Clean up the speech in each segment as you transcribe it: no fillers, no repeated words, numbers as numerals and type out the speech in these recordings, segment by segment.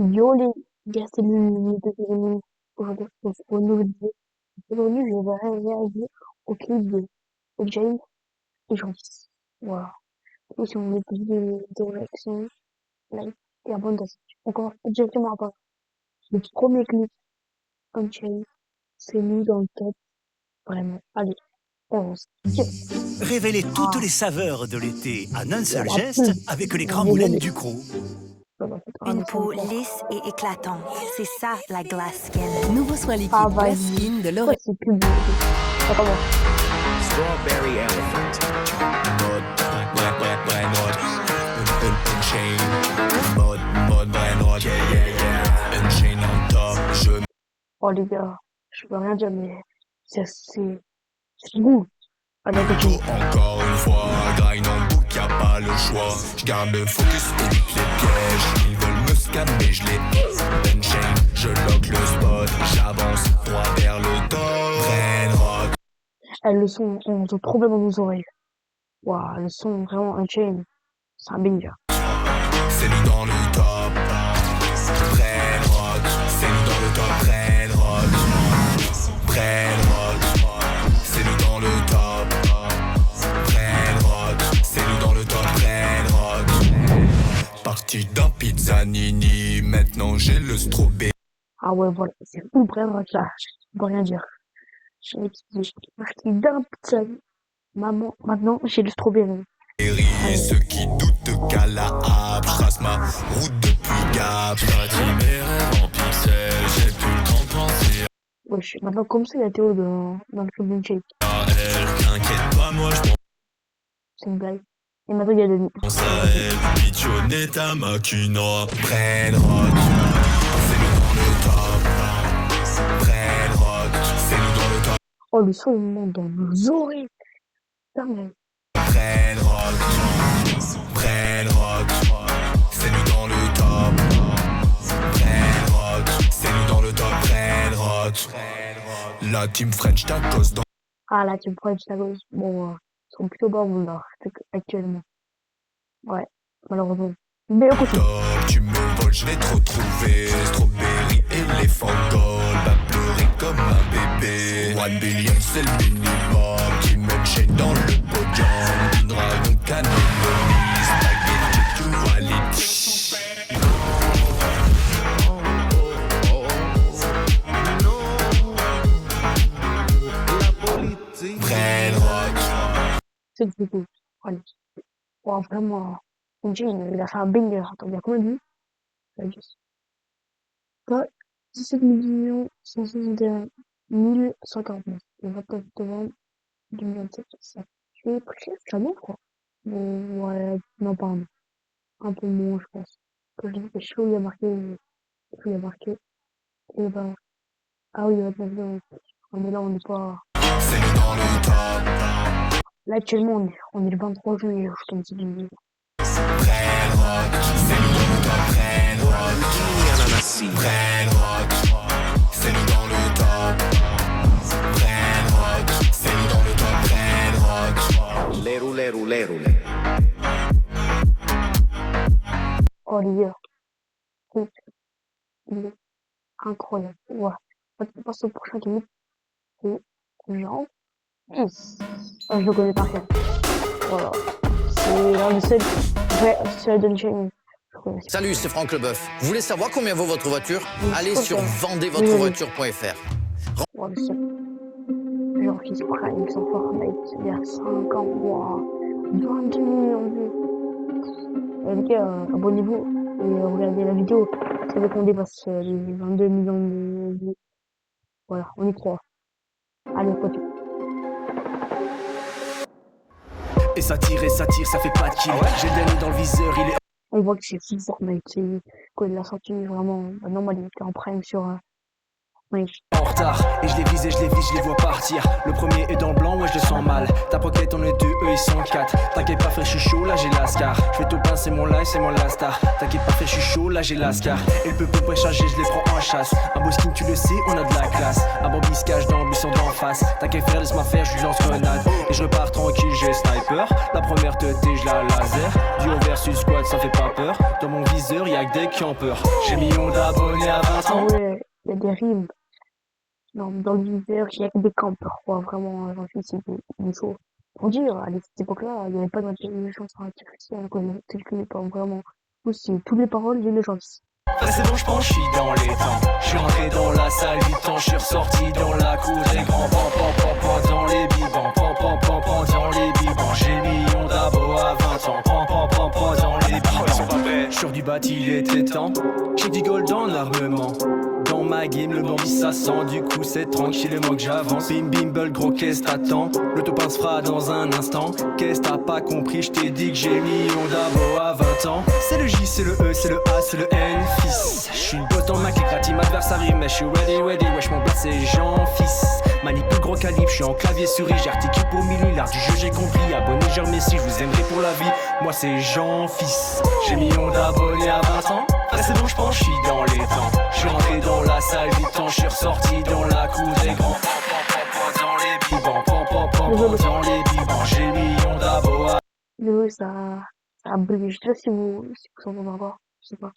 Yo les gars, c'est le deuxième aujourd'hui, pour une nouvelle vidéo. Aujourd'hui, je vais réagir au clip de James et Jean-Fils. Voilà. Et si on met plus de réactions, like et abondance. On commence directement par le premier clip Unchained. C'est nous dans le top. Vraiment. Allez, on avance. Direct. Révélez toutes Ah, les saveurs de l'été en un il y a seul la geste pub. avec les Non, grands moulins désolé. Ducrot. Ça va peut-être Une ramer ça peau encore. lisse et éclatante. C'est ça, la glass skin. Nouveau soin Ah, liquide Glass vas-y. Skin de Pourquoi L'Oréal. c'est pub? Ça commence. Strawberry elephant. Mud, Brennod. Unchained. Mud, Brennod. Unchained on top. Je Oh les gars, je peux rien dire, mais c'est bon. Allez, continue. encore une fois. Grind en boucle, y'a pas le choix. J'garde le focus, évite les pièges. Ils veulent me scammer, je les Unchained. Je lock le spot. J'avance droit vers le top. Brennod. Le son, on entend trop bien dans nos oreilles. Waouh, le son, vraiment, Unchained. C'est un banger. C'est nous dans le top. Brennod. C'est nous dans le top. Brennod. C'est nous dans le top. Brennod. C'est nous dans le top. Brennod. Parti d'un pizzanini. Maintenant j'ai le strobé. Ah ouais, voilà, c'est tout vraiment là. Je peux rien dire. J'ai marqué d'un pizza. Maman, maintenant, j'ai le strawberry. Ceux qui doutent qu'à la hape. Trace ma route depuis Gap. Bâtis mes rêves en pixels. J'ai plus le temps de penser Wesh, maintenant, comme ça, il y a Théo dans le club d'Unchained. à elle. T'inquiète pas, moi je C'est une blague. Et maintenant, il y a Denis. pense à elle. Bichonner ta macuna. Brennod. C'est nous dans le top. Brennod. C'est nous dans le top. Oh, le son, il monte dans nos oreilles. Putain, mais Brennod. C'est nous dans le top. Brennod. C'est nous dans le top. Brennod. La team French tacos dans ah, là, tu me prends une cause. Bon, ils sont plutôt bas, là, actuellement. Ouais, malheureusement. Mais on le continue. top. Tu me voles, je vais te retrouver. Strawberry, éléphant gold. Va pleurer comme un bébé. 1 billion, c'est le minimum. Team Unchained dans le podium. Dragon, cannelloni. Spaghetti, duality. Brennod. C'est le plus cool. Allez. Wow, vraiment, Unchained, il a fait un banger. Attends, il y a combien de vues? Ça dit. Pas 17 161 149. Le 29 novembre 2027, ça fait presque jamais, quoi. Bon, ouais, non, pardon. Un peu moins, je pense. Que je sais où il y a marqué, et ben, ah oui, le 29 novembre. Ah, mais là, on n'est pas, C'est nous dans le top. là, actuellement, on est le 23 juillet, je tombe sur une vidéo. Brennod. C'est nous dans le top. Brennod. C'est nous dans le top. Brennod. C'est nous dans le top. Brennod. Les roulés. Oh, les gars, il est incroyable. Ouais. On passe au prochain clip, c'est genre 10. Je le connais par cœur. Voilà. C'est l'un des seuls vrais seuls d'Unchained. Je connais. Salut, c'est Franck Leboeuf. Vous voulez savoir combien vaut votre voiture? Allez sur vendezvotrevoiture.fr. Ouais, le seul. Genre Fils Prime sur Fortnite, il y a 5 ans, wow. 22 millions de vues. Les gars, abonnez-vous et regardez la vidéo. Ça veut qu'on dépasse les 22 millions de vues. Voilà, on y croit. Allez, on continue. Et ça tire, ça fait pas de kill. J'ai Danny dans le viseur, il est On voit que c'est Fils Fortnite, c'est quand il l'a sorti vraiment, normal, il était en prime sur Oui. En retard, et je les vise, je les vois partir. Le premier est dans le blanc, ouais je le sens mal. Ta pocket on est deux, eux ils sont quatre. T'inquiète pas frère, je suis chaud, là j'ai l'ascar. Je fais tout pain, c'est mon live, c'est mon lastar. T'inquiète pas frère, je suis chaud, là j'ai l'ascar. Et le peu pour charger, je les prends en chasse. Un beau skin, tu le sais, on a de la classe. Un Bambi se cache dans le buisson d'en face. T'inquiète frère, laisse-moi faire, je lui lance grenade. Et je repars tranquille, j'ai sniper. La première teuté, je la laser. Duo versus squad, ça fait pas peur. Dans mon viseur, y'a que des campeurs. J'ai millions d'abonnés à 20 Ah ans. ouais, il y a des rimes. Non, dans le viseur, il y a que des campeurs, quoi. Vraiment, j'en suis c'est chaud. Pour dire, à cette époque-là, il n'y avait pas d'intelligence artificielle, quoi. Je ne connais pas vraiment. Aussi, toutes les paroles, je les chante. C'est bon, je pense, je suis dans les temps. Je suis rentré dans la salle du temps, je suis ressorti dans la cour des grands. Pan, dans les bibans. Pan, dans les bibans. J'ai millions d'abos à 20 ans. Pan, dans les bibans. Sur du bâti, il était temps. J'ai du gold en armement. Dans ma game, le Bambi ça sent. Du coup, c'est tranquillement que j'avance. Bim, bimble, gros, qu'est-ce t'attends? Le top 1 se fera dans un instant. Qu'est-ce t'as pas compris? Je t'ai dit que j'ai millions d'abos à 20 ans. C'est le J, c'est le E, c'est le A, c'est le N, fils. Je suis une botte en Mac, écrate team adversaire, mais je suis ready, wesh, mon blast c'est Jean, fils. Manip plus gros calibre, je suis en clavier souris, j'articule pour mille, l'art du jeu j'ai compris. Abonné, je remercie, je vous aimerai pour la vie. Moi c'est Jean, fils. J'ai millions d'abonnés à 20 ans. C'est bon, je pense, je suis dans les temps. Je suis rentré dans la salle du temps, je suis ressorti dans la cour des grands. Dans les bibans, dans les bibans. J'ai millions d'abos à... Ça a brûlé. Je sais pas si vous entendez encore. Je sais pas.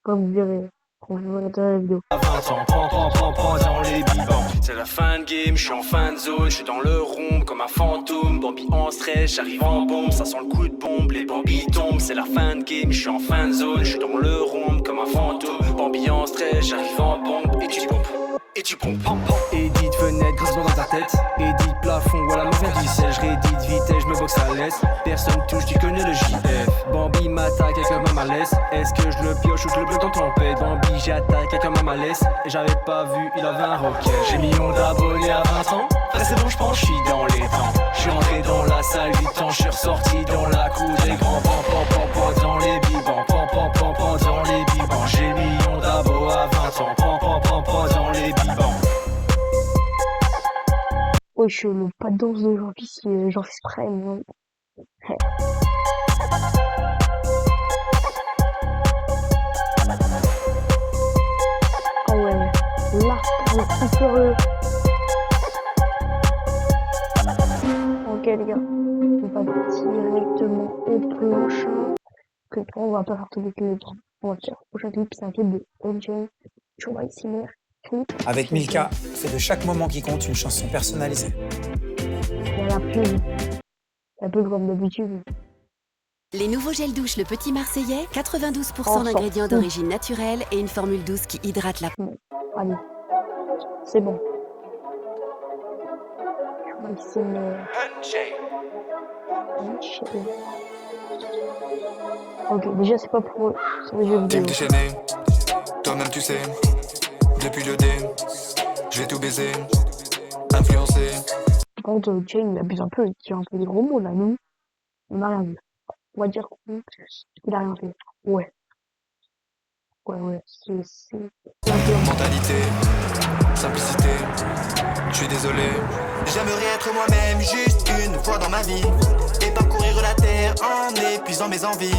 Quand vous verrez, quand vous verrez la vidéo. 20 ans, dans les bibans. C'est la fin de game, je suis en fin de zone, je suis dans le rhum comme un fantôme. Bambi en stress, j'arrive en bombe, ça sent le coup de bombe, les Bambi tombent. C'est la fin de game, je suis en fin de zone, je suis dans le rhum comme un fantôme. Bambi en stress, j'arrive en bombe, et tu pompes. Et tu pompes, Edith fenêtre, grincement dans ta tête. Edith plafond, voilà mon frère du sel. Je réédite vitesse, je me boxe à l'aise. Personne touche, tu connais le JF. Bambi m'attaque avec un malaise. Est-ce que je le pioche ou je le bloque dans tempête? Bambi j'attaque avec un malaise. Et j'avais pas vu, il avait un rocket. J'ai millions d'abonnés à 20 ans. C'est bon, je pense, je suis dans les temps. Je suis rentré dans la salle du temps, je suis ressorti dans la cour des grands. Pan, dans les bibans. Pan, dans les bibans. J'ai millions d'abos à 20 ans. Pan, dans les bibans. Wesh, le pas de danse de Jean-Fils, c'est Jean-Fils Prime. Hein. Ah ouais, là, on est super heureux. Ok les gars, on va directement au prochain clip. On va pas faire tous les clips. On va faire le prochain clip, c'est un clip de NJ. Je vois ici clip. Avec Milka, fais de chaque moment qui compte une chanson personnalisée. Il y a la pub. La pub comme d'habitude. Les nouveaux gels douche Le Petit Marseillais, 92% Enfin. d'ingrédients d'origine naturelle et une formule douce qui hydrate la peau. Allez, c'est bon. Je vois ici Ok, déjà c'est pas pour sur les jeux T'es vidéo. déchaîné, toi-même tu sais. Depuis le dé, je vais tout baiser. Influencé. Par contre, Jay il abuse un peu, il tire un peu des gros mots là, nous. On n'a rien vu. On va dire qu'il a rien fait. Ouais. Ouais, c'est un peu... Mentalité, simplicité. Je suis désolé. J'aimerais être moi-même juste une fois dans ma vie. Et parcourir la terre en épuisant mes envies.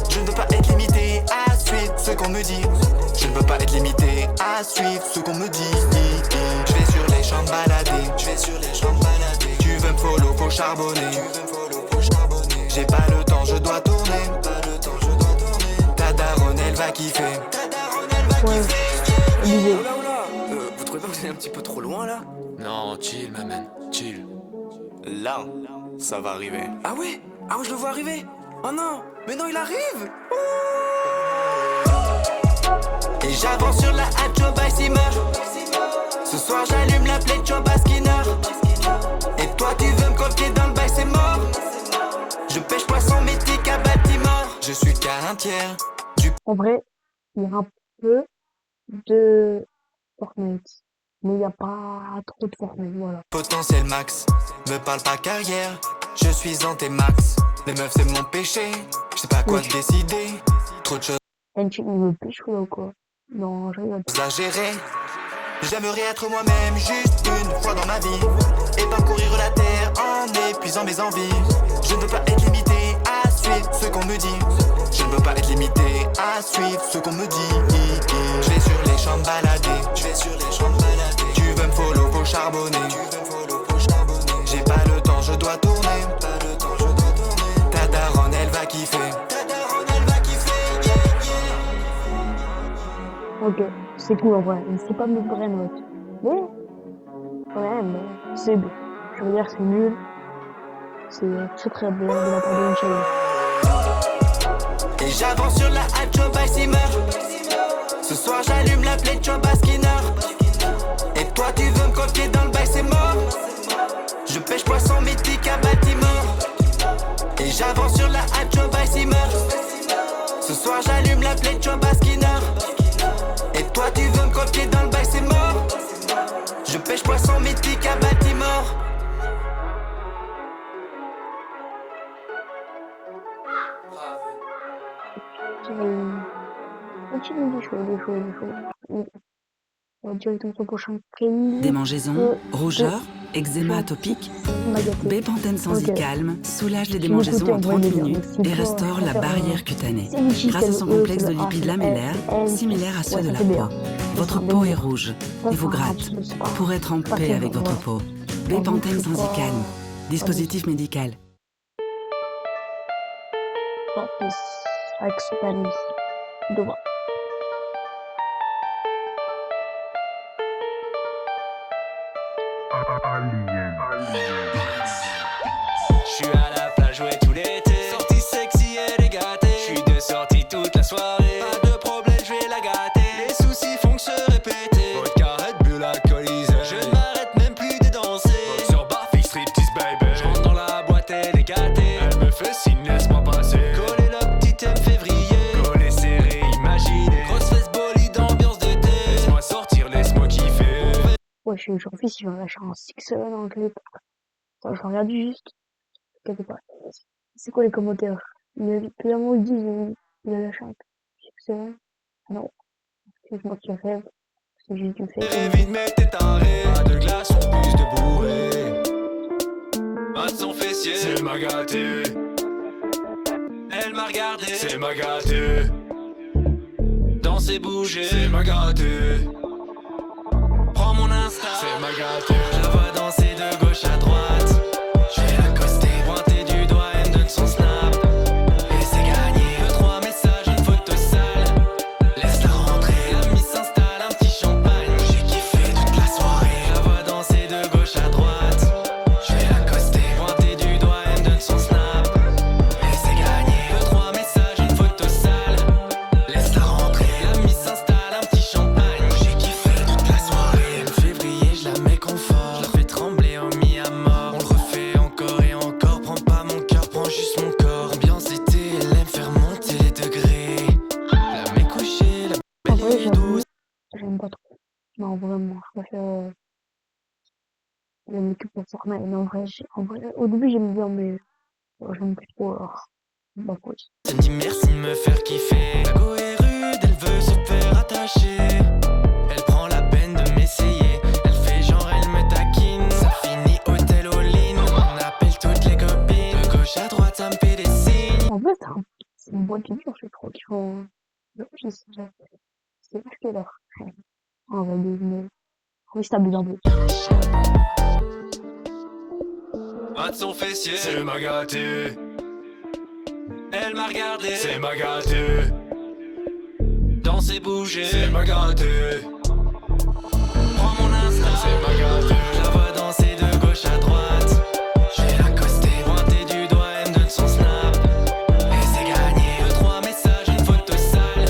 Je ne veux pas être limité à suivre ce qu'on me dit. Je ne veux pas être limité à suivre ce qu'on me dit. Je vais sur les champs balader. Tu veux me follow, faut charbonner. J'ai pas le temps, je dois tourner. Ta daronne, elle va kiffer. Ouais. Abusé. Vous trouvez pas que vous allez un petit peu trop loin là? Non, chill, ma man, chill. Là, ça va arriver. Ah ouais? Ah ouais, je le vois arriver! Oh non! Mais non, il arrive! Et j'avance sur la hâte, Joe Simmer. Ce soir, j'allume la plaie de Joe Skinner. Et toi, tu veux me coquer dans le bail, c'est mort. Je pêche poisson mythique à Baltimore. Je suis qu'à un tiers. En vrai, il y a un peu de Fortnite. Mais il n'y a pas trop de Fortnite, voilà. Potentiel max, me parle pas carrière. Je suis en T-max. Les meufs, c'est mon péché. Je sais pas quoi Oui. décider. Trop de choses NJ, il me pêche ou quoi? Non, je rigole. à gérer. J'aimerais être moi-même juste une fois dans ma vie et parcourir la terre en épuisant mes envies. Je ne veux pas être limité à suivre ce qu'on me dit. Je ne veux pas être limité à suivre ce qu'on me dit. Je vais sur les champs balader. Tu veux me follow, faut charbonner. J'ai pas le temps, je dois tourner. Ta daronne, elle va kiffer. Ok, c'est cool en vrai, mais c'est pas mes vraies notes. Mais, quand même, c'est bien. Je veux dire, c'est nul. C'est très très bien de la part de Inch'Allah. Et j'avance sur la hype, Joba Simmer. Ce soir j'allume la plaie de Joba Skinner. Et toi tu veux me copier dans le bail, c'est mort. Je pêche poisson mythique à bâtiment. Et j'avance sur la hype, Joba Simmer. Ce soir j'allume la plaie de Joba Skinner. Et toi tu veux me copier dans le bail, c'est mort. Je pêche poisson mythique à bâtiment. Continue des choses. On va directement sur le prochain training. Démangeaisons, rougeur, eczéma atopique. Bepanthen Sensicalme soulage les démangeaisons en 30 minutes et restaure la barrière cutanée. Grâce à son complexe de lipides lamellaires, similaire à ceux de la peau. Votre peau est rouge et vous gratte pour être en paix avec votre peau. Bepanthen Sensicalme, dispositif médical. Expanse. Droit. J'suis à la plage, ouais, tout l'été. Sortie sexy, elle est gâtée. J'suis de sortie toute la soirée. Pas de problème, j'vais la gâter. Les soucis font que se répéter. Vodka, Red Bull, alcoolisé. Je ne m'arrête même plus de danser. Sur Barfix, striptease, baby. J'rentre dans la boîte, elle est gâtée. Elle me fait signe, laisse-moi passer. Coller le petit thème février. Coller serré, imaginez. Grosse fesse bolide, ambiance d'été. Laisse-moi sortir, laisse-moi kiffer. Ouais, je suis en fait, si j'en lâche un 6-7 dans le clip. Attends, je regarde juste. Quelque part. C'est quoi les commentaires? Clairement, ils disent, il a lâché un 6-7. Ah non. C'est moi qui le fais. C'est juste du fait. Vite, mais t'es taré. Pas de glace, on plus de bourré. Pas de son fessier, c'est ma gâtée. Elle m'a regardé, c'est ma gâtée. Danser, bouger, c'est ma gâtée. Prends mon Insta, c'est ma gâtée. Je la vois danser de gauche à droite. Je vais l'accoster, pointer du doigt, elle me donne son snap. Et c'est gagné, 2-3 messages, une photo sale. Laisse-la rentrer, l'ami s'installe, un petit champagne. J'ai kiffé toute la soirée. Je la vois danser de gauche à droite. Je vais l'accoster, pointer du doigt, elle me donne son snap. Et c'est gagné, 2-3 messages, une photo sale. Laisse-la rentrer, l'ami s'installe, un petit champagne. J'ai kiffé toute la soirée. Le février, je la mets confort. Je la fais trembler au mi-à-mort. On le refait encore et encore. Prends pas mon cœur, prends juste mon corps. Ambiance été, elle aime faire monter les degrés. La mets couchée, la En belle vrai, est douce. j'aime pas trop. Non, vraiment, je préfère le make-up pour Fortnite. Mais en vrai, au début, j'aime bien, mais j'aime plus trop. Alors, bah, quoi. Elle me dit merci de me faire kiffer. La go est rude, elle veut se faire attacher. Elle prend la peine de m'essayer. Elle fait genre, elle me taquine. Ça finit hôtel all-in. On appelle toutes les copines. De gauche à droite, ça me fait des signes. En fait, c'est une boîte de nuit, je crois qu'il faut. C'est plus que l'heure. On va deviner. Oui, je t'abuse un peu. Pas de son fessier, c'est ma gâtée. Elle m'a regardé, c'est ma gâtée. Danser, bouger, c'est ma gâtée. Prends mon Insta, c'est ma gâtée. Je la vois danser de gauche à droite. Je vais l'accoster, pointer du doigt, elle me donne son snap. Et c'est gagné, 2-3 messages, une photo sale.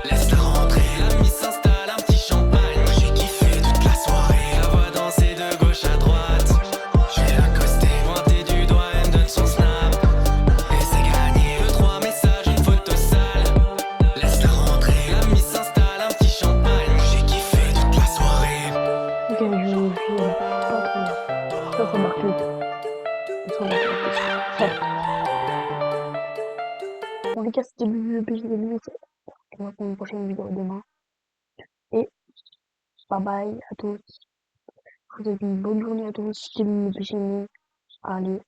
Laisse-la rentrer, l'ami s'installe, un petit champagne. J'ai kiffé toute la soirée. Je la vois danser de gauche à droite. Je vais l'accoster, pointer du doigt, elle me donne son snap. Et c'est gagné, 2-3 messages, une photo sale. Laisse-la rentrer, l'ami s'installe, un petit champagne. J'ai kiffé toute la soirée. Ok, je pas trop remarqué. Bon, les gars, c'était le PJ de minutes. On va prendre une prochaine vidéo demain. Et Bye bye à tous. Je vous souhaite une bonne journée à tous. Si vous me suivez, allez.